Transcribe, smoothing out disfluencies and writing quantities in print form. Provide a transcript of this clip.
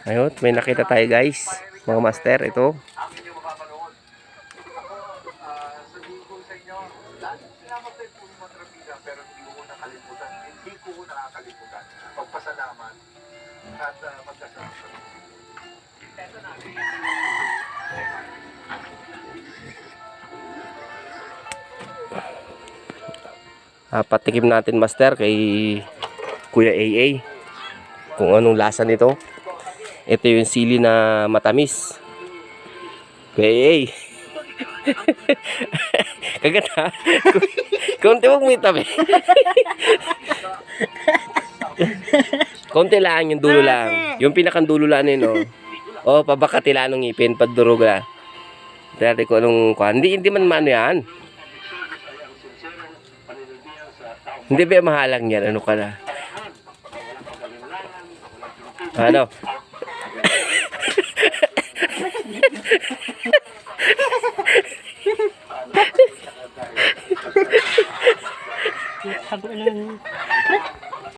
Ayun, may nakita tayo guys. Mga master, ito. Sabihin ko sa inyo, lahat salamat din po yung matrapida, pero hindi ko nakalimutan. Hindi ko nakakalimutan. Pagpasalamat at magkasama. Eto na. Patikim natin master kay Kuya AA kung anong lasa nito. Ito yung sili na matamis. Kuya AA. Kagat ha. Konti mong may tabi. Konti lang yung dulo lang. Yung pinakandulo lang yun, oh. Pabakatila ng ngipin, padurog na. Dati ko anong kuhan. Hindi man mano yan. Hindi ba mahalang yan? Ano ka na? Ano? Sabi ng